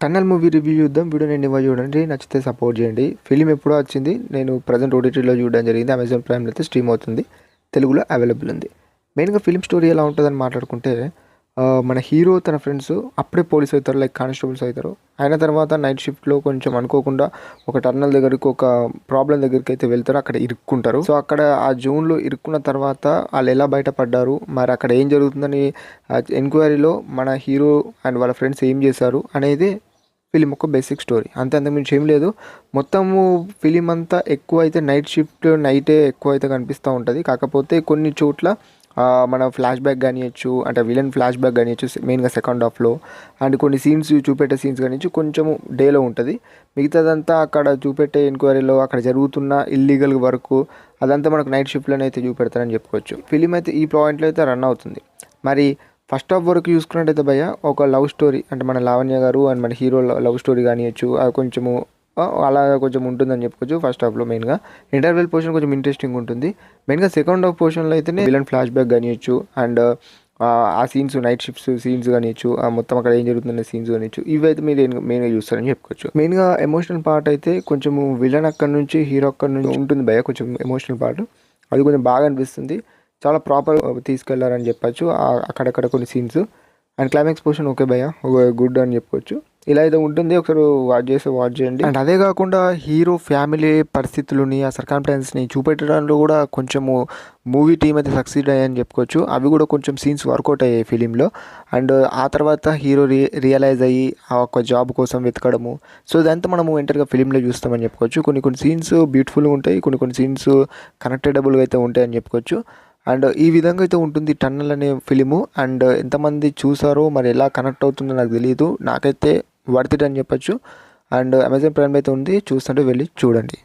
Tunnel movie review చూద్దాం. Video నేను ఇవ్వ చూడండి, నచ్చితే సపోర్ట్ చేయండి. ఫిలిం ఎప్పుడో వచ్చింది, నేను ప్రజెంట్ ఓటీటీలో చూడడం జరిగింది. అమెజాన్ ప్రైమ్లో అయితే స్ట్రీమ్ అవుతుంది, తెలుగులో అవైలబుల్ ఉంది. మెయిన్గా ఫిలిం స్టోరీ ఎలా ఉంటుందని మాట్లాడుకుంటే, మన హీరో తన ఫ్రెండ్స్ అప్పుడే పోలీస్ అవుతారు, లైక్ కానిస్టేబుల్స్ అవుతారు. అయిన తర్వాత నైట్ షిఫ్ట్లో కొంచెం అనుకోకుండా ఒక టన్నల్ దగ్గరికి, ఒక ప్రాబ్లం దగ్గరికి అయితే వెళ్తారు. అక్కడ ఇరుక్కుంటారు. సో అక్కడ ఆ జోన్లో ఇరుక్కున్న తర్వాత వాళ్ళు ఎలా బయటపడ్డారు, మరి అక్కడ ఏం జరుగుతుందని ఎంక్వైరీలో మన హీరో అండ్ వాళ్ళ ఫ్రెండ్స్ ఏం చేశారు అనేది ఫిలిం ఒక బేసిక్ స్టోరీ. అంతకుమించి ఏం లేదు. మొత్తము ఫిలిం అంతా ఎక్కువ అయితే నైట్ షిఫ్ట్, నైటే ఎక్కువ అయితే కనిపిస్తూ ఉంటుంది. కాకపోతే కొన్ని చోట్ల మన ఫ్లాష్ బ్యాక్ కానివ్వచ్చు, అంటే విలన్ ఫ్లాష్ బ్యాక్ కానివ్వచ్చు, మెయిన్గా సెకండ్ హాఫ్లో. అండ్ కొన్ని సీన్స్ చూపెట్టే సీన్స్ కానివ్వచ్చు కొంచెము డేలో ఉంటుంది. మిగతాదంతా అక్కడ చూపెట్టే ఎంక్వైరీలో అక్కడ జరుగుతున్న ఇల్లీగల్ వర్క్ అదంతా మనకు నైట్ షిఫ్ట్లోనే అయితే చూపెడతారని చెప్పుకోవచ్చు. ఫిలిం అయితే ఈ పాయింట్లో అయితే రన్ అవుతుంది. మరి ఫస్ట్ హాఫ్ వరకు చూసుకున్నట్టయితే భయ్య ఒక లవ్ స్టోరీ, అంటే మన లావణ్య గారు అండ్ మన హీరో లవ్ స్టోరీ కానివ్వచ్చు, అది కొంచెము అలా కొంచెం ఉంటుందని చెప్పుకోవచ్చు. ఫస్ట్ హాఫ్లో మెయిన్గా ఇంటర్వెల్ పోర్షన్ కొంచెం ఇంట్రెస్టింగ్ ఉంటుంది. మెయిన్గా సెకండ్ హాఫ్ పోర్షన్లో అయితేనే విలన్ ఫ్లాష్ బ్యాక్ కానివ్వచ్చు, అండ్ ఆ సీన్స్ నైట్ షిఫ్ట్స్ సీన్స్ కానివ్వచ్చు, మొత్తం అక్కడ ఏం జరుగుతుందనే సీన్స్ కానివ్వచ్చు, ఇవైతే మీరు మెయిన్గా చూస్తారని చెప్పుకోవచ్చు. మెయిన్గా ఎమోషనల్ పార్ట్ అయితే కొంచెము విలన్ అక్కడ నుంచి హీరో అక్కడ నుంచి ఉంటుంది భయ్య, కొంచెం ఎమోషనల్ పార్ట్ అది కొంచెం బాగా అనిపిస్తుంది. చాలా ప్రాపర్ తీసుకెళ్లారని చెప్పచ్చు అక్కడక్కడ కొన్ని scenes. And climax portion okay భయ్య, గుడ్ అని చెప్పుకోవచ్చు. ఇలా అయితే ఉంటుంది, ఒకసారి వాచ్ చేయండి. అండ్ అదే కాకుండా హీరో ఫ్యామిలీ పరిస్థితులని, ఆ సర్కమ్స్టాన్స్ని చూపెట్టడంలో కూడా కొంచెము మూవీ టీం అయితే సక్సీడ్ అయ్యాయని చెప్పుకోవచ్చు. అవి కూడా కొంచెం సీన్స్ వర్కౌట్ అయ్యాయి ఫిలింలో. అండ్ ఆ తర్వాత హీరో రియలైజ్ అయ్యి ఆ ఒక్క జాబ్ కోసం వెతకడము, సో ఇదంతా మనము ఎంటర్గా ఫిలింలో చూస్తామని చెప్పుకోవచ్చు. కొన్ని సీన్స్ బ్యూటిఫుల్గా ఉంటాయి, కొన్ని సీన్స్ కనెక్టెడబుల్గా అయితే ఉంటాయని చెప్పుకోవచ్చు. అండ్ ఈ విధంగా అయితే ఉంటుంది టన్నల్ అనే ఫిలిము. అండ్ ఎంతమంది చూసారో మరి ఎలా కనెక్ట్ అవుతుందో నాకు తెలియదు, నాకైతే వర్త్ ఇట్ అని చెప్పచ్చు. అండ్ అమెజాన్ ప్రైమ్ అయితే ఉంది, చూస్తుంటే వెళ్ళి చూడండి.